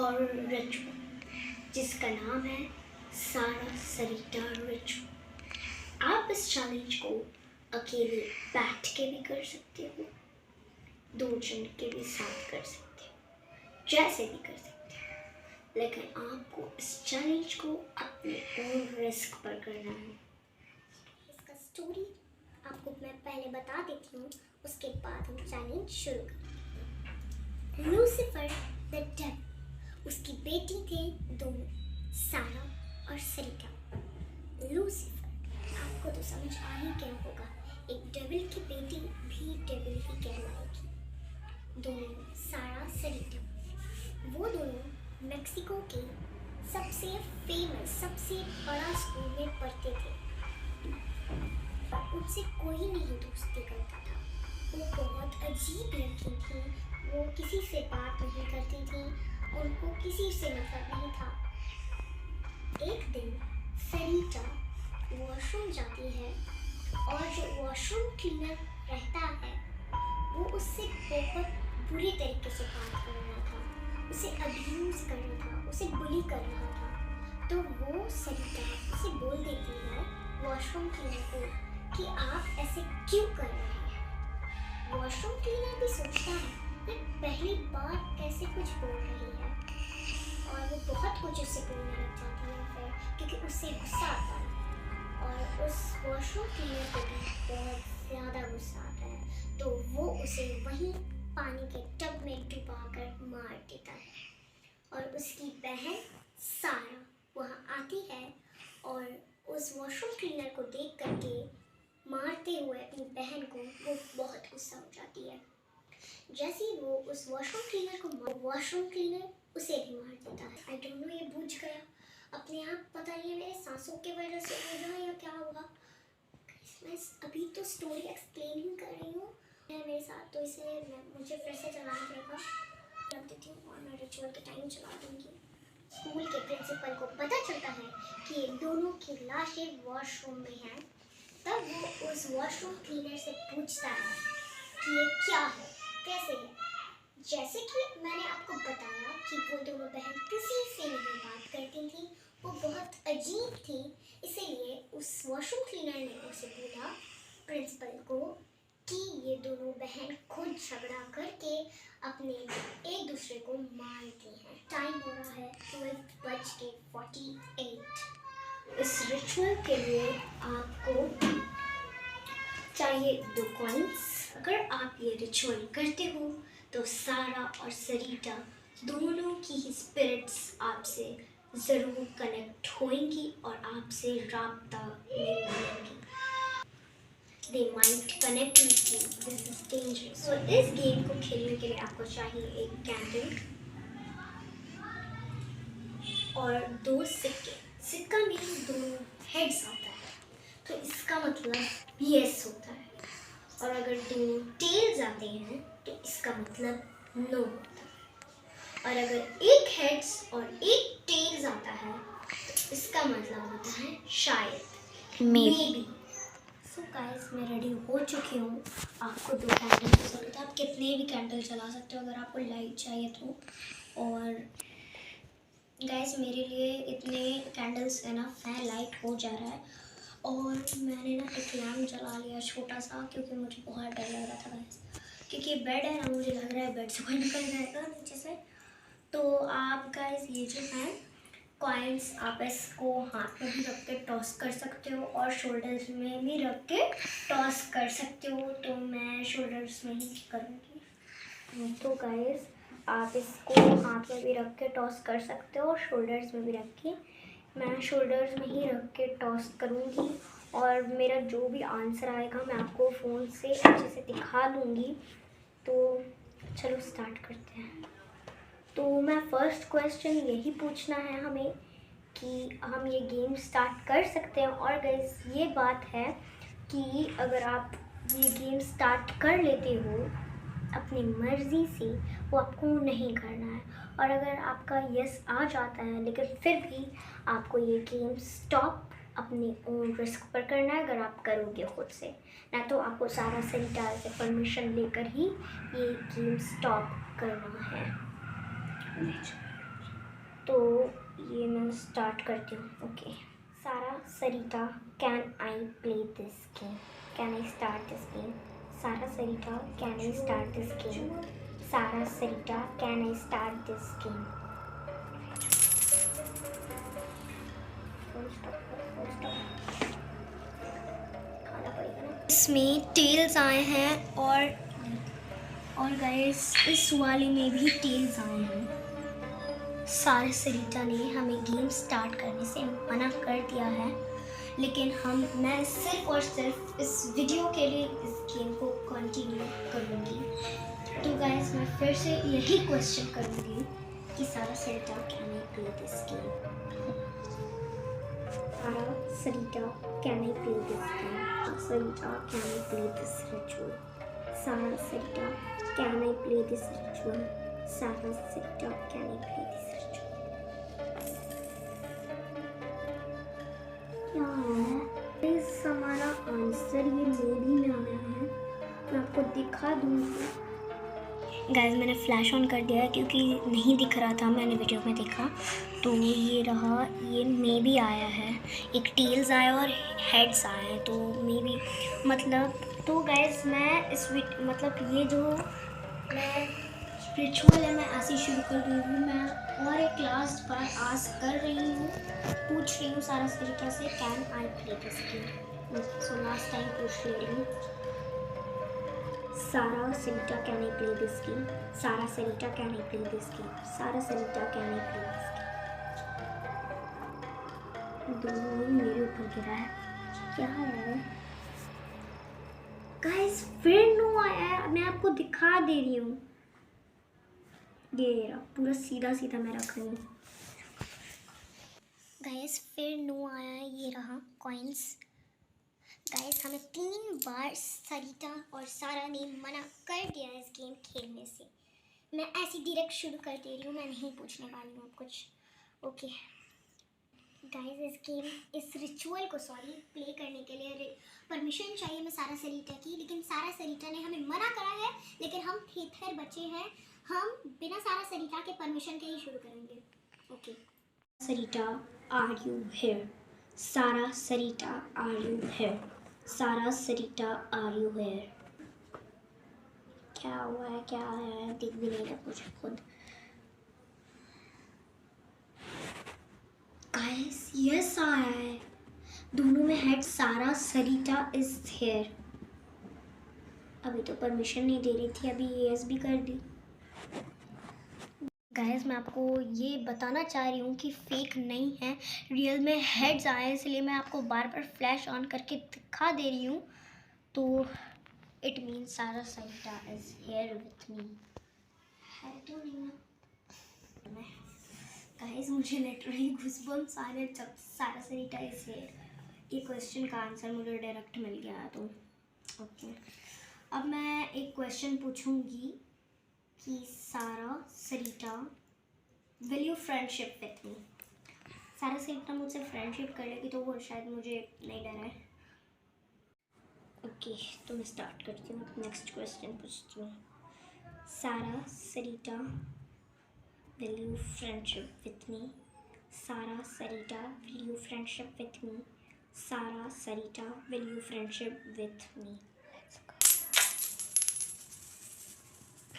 Horror ritual जिसका नाम है सारा सरिता रिचुअल। आप इस चैलेंज को अकेले बैठ के भी कर सकते हो, 2 जन के भी साथ कर सकते हो, जैसे भी कर सकते हो, लेकिन आपको इस चैलेंज को अपने ओन रिस्क पर करना है। इसका स्टोरी आपको मैं पहले बता देती हूँ, उसके बाद हम चैलेंज शुरू करेंगे। लूसीफर द डेविल, उसकी बेटी थे दोनों, सारा और सरिता। लूसीफर, आपको तो समझ आ ही गया होगा, एक डेविल की बेटी भी डेविल ही कहलाएगी। दोनों सारा सरिता, वो दोनों मेक्सिको के सबसे फेमस, सबसे बड़ा स्कूल में पढ़ते थे। उनसे कोई नहीं दोस्ती करता था। वो बहुत अजीब लड़की थी, वो किसी से बात नहीं करती थी, उनको किसी से मतलब नहीं था। एक दिन सरिता वॉशरूम जाती है और जो वॉशरूम क्लीनर रहता है वो उससे बहुत बुरे तरीके से बात कर रहा था, उसे अब्यूज़ कर रहा था, उसे बुली कर रहा था। तो वो सरिता उसे बोल देती है वॉशरूम क्लीनर को कि आप ऐसे क्यों कर रहे हैं। वॉशरूम क्लीनर भी सोचता है ये पहली बार कैसे कुछ बोल रही है, और वो बहुत कुछ उससे बोलने लग जाती है फिर, क्योंकि उससे गुस्सा आता है और उस वॉशरूम क्लीनर को भी बहुत ज़्यादा गुस्सा आता है। तो वो उसे वहीं पानी के टब में डुबा कर मार देता है। और उसकी बहन सारा वहाँ आती है और उस वॉशरूम क्लीनर को देख करके मारते हुए अपनी बहन को वो बहुत गुस्सा हो जाती है। जैसे ही वो उस वॉशरूम क्लीनर को वॉशरूम क्लीनर उसे भी मार देता है। आई डोंट नो ये बुझ गया अपने आप, पता नहीं मेरे सांसों की वजह से हो गया या क्या हुआ। मैं अभी तो स्टोरी एक्सप्लेन ही कर रही हूँ मेरे साथ, तो इसे मुझे फिर से चलाना पड़ेगा। रख देती हूँ और मैं रिचुअल के टाइम चला दूँगी। स्कूल के प्रिंसिपल को पता चलता है कि दोनों की लाशें वॉशरूम में हैं। तब वो उस वॉशरूम क्लीनर से पूछता है कि ये क्या है, कैसे है। जैसे कि मैंने आपको बताया कि वो दोनों बहन किसी से नहीं बात करती थी, वो बहुत अजीब थी, इसीलिए उस वॉशरूम क्लीनर ने उसे बोला प्रिंसिपल को कि ये दोनों बहन खुद झगड़ा करके अपने एक दूसरे को मारती हैं। टाइम हो रहा है 12:48। इस रिचुअल के लिए आपको चाहिए 2 कॉइन्स। अगर आप ये रिचुअल करते हो तो सारा और सरिता दोनों की ही स्पिरिट्स आपसे ज़रूर कनेक्ट होंगी और आपसे राब्ता में मिलेंगी। They might connect with you. This is dangerous. So इस गेम को खेलने के लिए आपको चाहिए एक कैंडल और 2 सिक्के। सिक्का में 2 हेड्स आता है, तो इसका मतलब यस होता है, और अगर 2 टेल्स आते हैं तो इसका मतलब नो होता है, और अगर 1 हेड्स और 1 टेल्स आता है तो इसका मतलब होता है शायद, मेबी। सो गाइस, मैं रेडी हो चुकी हूँ। आपको 2 कैंडल की ज़रूरत है, आप कितने भी कैंडल चला सकते हो अगर आपको लाइट चाहिए तो। और गाइस, मेरे लिए इतने कैंडल्स इनफ है, लाइट हो जा रहा है। और मैंने ना एक लैम्प जला लिया छोटा सा, क्योंकि मुझे बहुत डर लग रहा था गाइस, क्योंकि बेड है ना, मुझे लग रहा है बेड से कोई निकल जाएगा नीचे से। तो आप गाइस ये जो है कॉइन्स, आप इसको हाथ में भी रख के टॉस कर सकते हो और शोल्डर्स में भी रख के टॉस कर सकते हो। तो मैं शोल्डर्स में ही करूँगी। तो गाइस, आप इसको हाथ में भी रख के टॉस कर सकते हो और शोल्डर्स में भी रख के। मैं शोल्डर्स में ही रख के टॉस करूँगी और मेरा जो भी आंसर आएगा मैं आपको फ़ोन से अच्छे से दिखा दूँगी। तो चलो स्टार्ट करते हैं। तो मैं फर्स्ट क्वेश्चन यही पूछना है हमें कि हम ये गेम स्टार्ट कर सकते हैं। और गाइस, ये बात है कि अगर आप ये गेम स्टार्ट कर लेते हो अपनी मर्ज़ी से, वो आपको नहीं करना है। और अगर आपका यस आ जाता है लेकिन फिर भी आपको ये गेम स्टॉप अपने ओन रिस्क पर करना है, अगर आप करोगे खुद से, ना तो आपको सारा सरिता से परमिशन लेकर ही ये गेम स्टॉप करना है। तो ये मैं स्टार्ट करती हूँ. Okay. Sara Sarita, can I play this game? Can I start this game? Sara Sarita, can I start this game? Sara Sarita, can I start this game? इसमें टेल्स आए हैं और गाइस इस वाले में भी टेल्स आए हैं. सारा सरिता ने हमें गेम स्टार्ट करने से मना कर दिया है, लेकिन मैं सिर्फ और सिर्फ इस वीडियो के लिए इस गेम को कंटिन्यू करूँगी. तो गाइस मैं फिर से यही क्वेश्चन करूँगी कि Sara Sarita, can I play this game? Sara Sarita, can I play this game? Sarita, can I play this ritual? Sarah, Sarita, can I play this ritual? Sarah, Sarita, can I play this ritual? क्या है? इस हमारा answer ये maybe में आया है. मैं आपको दिखा दूँगी. गाइस मैंने फ्लैश ऑन कर दिया है क्योंकि नहीं दिख रहा था, मैंने वीडियो में देखा. तो ये रहा, ये मे भी आया है. एक टेल्स आया और हेड्स आए हैं, तो मे भी मतलब. तो गाइस मैं मतलब ये जो मैं रिचुअल है मैं ऐसे ही शुरू कर रही हूँ. मैं और एक क्लास पर आस्क कर रही हूँ, पूछ रही हूँ सारा सरिता से, can I play this game? So last time पूछ रही हूँ. Sarah, Sarita, can I play this game? Sarah, Sarita, can I play this game? Sarah, Sarita, can I play this game? दोनों ही मेरे ऊपर गिरा है. क्या है गाइस? फिर नो आया है. मैं आपको दिखा दे रही हूँ. ये रहा, पूरा सीधा सीधा मैं रख रही हूँ. गाइस फिर नो आया है. ये रहा कॉइन्स. गाइस हमें 3 बार सरिता और सारा ने मना कर दिया इस गेम खेलने से. मैं ऐसी डायरेक्ट शुरू कर दे रही हूँ, मैं नहीं पूछने वाली हूँ कुछ. ओके गाइस इस रिचुअल को प्ले करने के लिए परमिशन चाहिए मैं सारा सरिता की, लेकिन सारा सरिता ने हमें मना करा है. लेकिन हम थेथर बच्चे हैं, हम बिना सारा सरिता के परमिशन के ही शुरू करेंगे. Okay. Sarita, are you here? सारा सरिता, आर यू हियर? सारा सरिता, आर यू हियर? क्या हुआ है, क्या है? दिख भी नहीं रहा मुझे खुद. गाइस यस आया है. दोनों में हेड. सारा सरिता इज हियर. अभी तो परमिशन नहीं दे रही थी, अभी यस भी कर दी. गाइस मैं आपको ये बताना चाह रही हूँ कि फेक नहीं है, रियल में हेड्स आए, इसलिए मैं आपको बार बार फ्लैश ऑन करके दिखा दे रही हूँ. तो इट मीन्स सारा सरिता इज हियर विथ मी. है तो नहीं ना? गाइस मुझे लिटरली गूज़बम्प्स आ रहे जब सारा सरिता इज हियर. ये क्वेश्चन का आंसर मुझे डायरेक्ट मिल गया. तो ओके, अब मैं एक क्वेश्चन पूछूंगी कि Sara Sarita, will you friendship with me? Sara Sarita मुझसे फ्रेंडशिप कर लेगी तो वो शायद मुझे नहीं डर है. ओके तो मैं स्टार्ट करती हूँ. नेक्स्ट क्वेश्चन पूछती हूँ. Sara Sarita, will you friendship with me? Sara Sarita, will you friendship with me? Sara Sarita, will you friendship with me?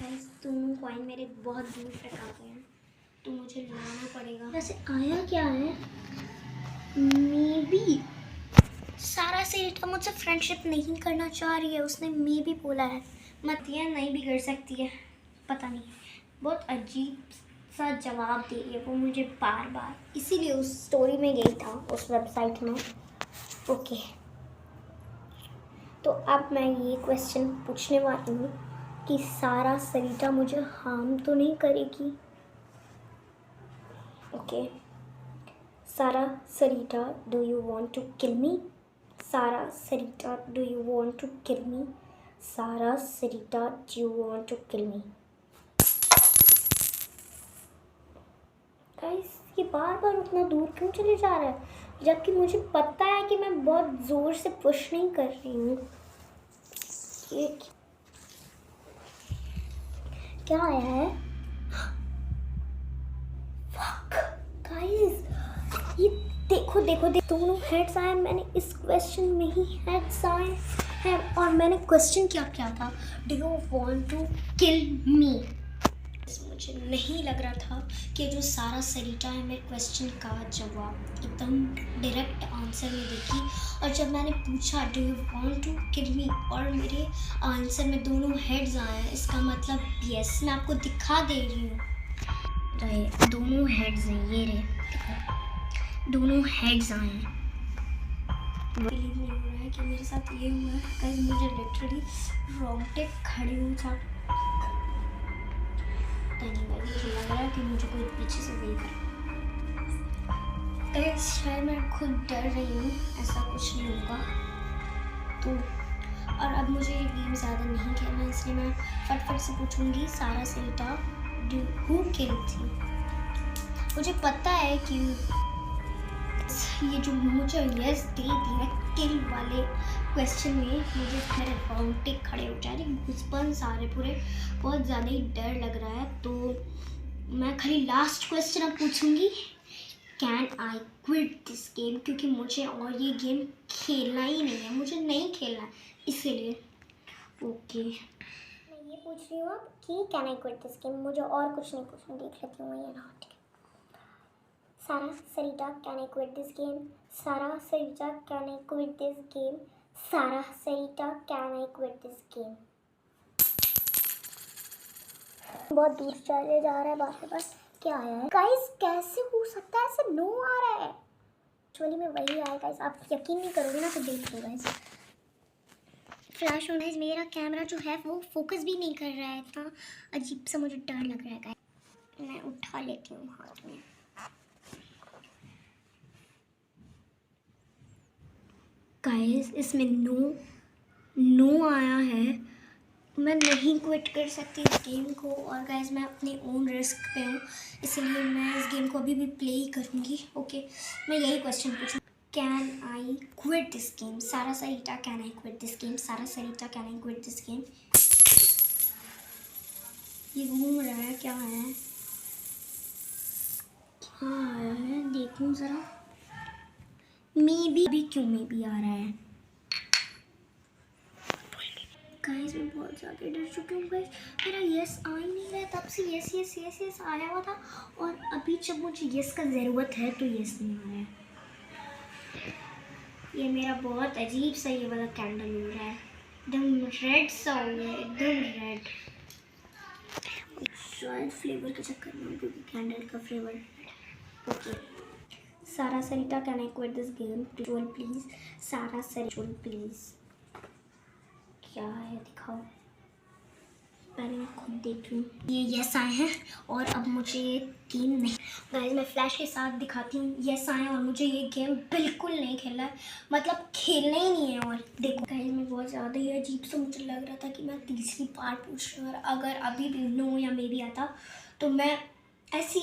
Guys दोनों कॉइन मेरे बहुत दूर तक आ गए हैं, तो मुझे लाना पड़ेगा. वैसे आया क्या है? मे बी सारा सरिता मुझसे फ्रेंडशिप नहीं करना चाह रही है. उसने मे बी बोला है. मत ये नहीं भी कर सकती है, पता नहीं. बहुत अजीब सा जवाब दे रही है वो मुझे बार बार. इसीलिए उस स्टोरी में गई था, उस वेबसाइट में. ओके तो अब मैं ये क्वेश्चन पूछने वाली हूँ कि सारा सरिता मुझे हार्म तो नहीं करेगी. Okay. Sara Sarita, do you want to kill me? Sara Sarita, do you want to kill me? Sara Sarita, do you want to kill me? Guys ये बार बार उतना दूर क्यों चले जा रहा है, जबकि मुझे पता है कि मैं बहुत ज़ोर से पुश नहीं कर रही हूँ. ये क्या आया है? फक. देखो दोनों हेड्स आए, मैंने इस क्वेश्चन में ही हेड्स आए हैं और मैंने क्वेश्चन क्या किया था, do you want to kill me. मुझे नहीं लग रहा था कि जो सारा सरिता है मेरे क्वेश्चन का जवाब एकदम डायरेक्ट आंसर में देगी। और जब मैंने पूछा do you want to kill me और मेरे आंसर में दोनों हेड्स आए हैं, इसका मतलब यस। मैं आपको दिखा दे रही हूँ, तो ये दोनों हेड्स हैं, ये रहे दोनों हेड्स आए हैं। बिलीव नहीं हो रहा है कि मेरे साथ ये हुआ है गाइस, मुझे लिटरली रोंगटे खड़े हो जाते। मुझे लग रहा है कि मुझे कोई पीछे से देख रहा है। शायद मैं खुद डर रही हूँ, ऐसा कुछ नहीं होगा। तो और अब मुझे ये गेम ज़्यादा नहीं खेलना, इसलिए मैं फटफट से पूछूंगी सारा सरिता हु किल थी। मुझे पता है कि ये जो मुझे यस दे दिया किल वाले क्वेश्चन में, मुझे मेरे रोंगटे खड़े हो जा रहे, गूज़बम्प्स आ रहे पूरे, बहुत ज़्यादा ही डर लग रहा है। तो मैं खाली लास्ट क्वेश्चन अब पूछूंगी, can I quit this game, क्योंकि मुझे और ये गेम खेलना ही नहीं है, मुझे नहीं खेलना है इसीलिए। ओके मैं ये पूछ रही हूँ अब कि can I quit this game, मुझे और कुछ नहीं पूछना, देख लेती हूँ ये ना। ठीक है, Sara Sarita can I quit this game, Sara Sarita can I quit this game, Sara Sarita can I quit this game. बहुत दूर चले जा रहा है, बात बस क्या आया है गाइस, कैसे हो सकता है ऐसे नो आ रहा है। एक्चुअली में वही आया गाइस, आप यकीन नहीं करोगे ना, तो देख लो गाइस। फ्लैश ऑन है, मेरा कैमरा जो है वो फोकस भी नहीं कर रहा है, इतना अजीब सा मुझे डर लग रहा है गाइस। मैं उठा लेती हूँ हाथ में। गाइस इसमें नो आया है, मैं नहीं क्विट कर सकती इस गेम को। और गाइस मैं अपने ओन रिस्क पे हूँ, इसलिए मैं इस गेम को अभी भी प्ले ही करूँगी। ओके, मैं यही क्वेश्चन पूछूँ, can I quit this game, Sara Sarita can I quit this game, Sara Sarita can I quit this game. ये घूम रहा है, क्या आया है, क्या आया है, देखूँ ज़रा। मे बी क्यों मे बी आ रहा है गाइस, मैं बहुत ज़्यादा डर चुकी हूँ गाइस। मेरा यस आ ही नहीं रहा, तब से यस यस यस यस आया हुआ था, और अभी जब मुझे यस का ज़रूरत है तो यस नहीं आ रहा है। ये मेरा बहुत अजीब सा ये वाला कैंडल हो रहा है, एकदम रेड सा हो गया, एकदम रेड। शायद फ्लेवर के चक्कर में, क्योंकि कैंडल का flavour red. Okay, Sara Sarita can I quit this game, ट्रूल प्लीज़, सारा सरिता प्लीज़। क्या है दिखाओ, पहले मैं खुद देख रही हूँ। ये यस आए हैं और अब मुझे ये गेम नहीं, गाइस मैं फ्लैश के साथ दिखाती हूँ। यस आए और मुझे ये गेम बिल्कुल नहीं खेलना है, मतलब खेलना ही नहीं है। और देखो गाइस, मैं बहुत ज़्यादा ही अजीब सा मुझे लग रहा था कि मैं तीसरी बार पूछ रही हूँ, और अगर अभी भी नो या मे भी आता तो मैं ऐसी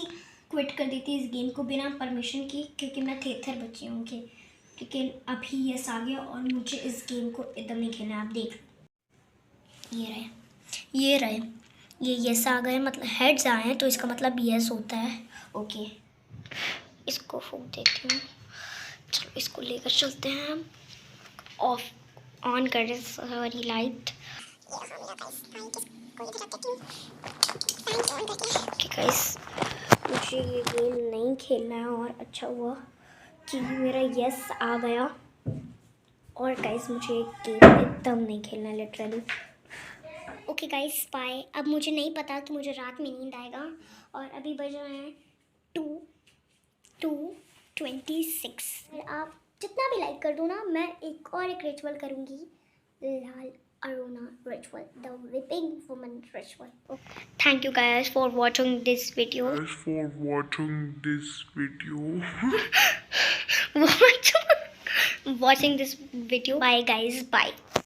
क्विट कर देती इस गेम को बिना परमिशन की, क्योंकि मैं थेथर बच्ची हूँ। लेकिन अभी यस आ गया और मुझे इस गेम को एकदम नहीं खेलना है। आप देख लो, ये रहे, ये यस आ गए, मतलब हेड्स आए हैं, तो इसका मतलब यस होता है। ओके, इसको फूंक देती हूँ, चलो इसको लेकर चलते हैं हम। ऑफ ऑन कर रहे सारी लाइट। ओके गाइस, मुझे ये गेम नहीं खेलना है, और अच्छा हुआ कि मेरा यस आ गया। और गाइस मुझे ये गेम एकदम नहीं खेलना है, लिटरली। Okay guys, bye. अब मुझे नहीं पता कि मुझे रात में नींद आएगा, और अभी बज रहे हैं 2:26। आप जितना भी लाइक कर दो ना, मैं एक रिचुअल करूँगी, La Llorona ritual, the weeping woman ritual. Thank you guys for watching this video. Watching this video. Bye guys, bye.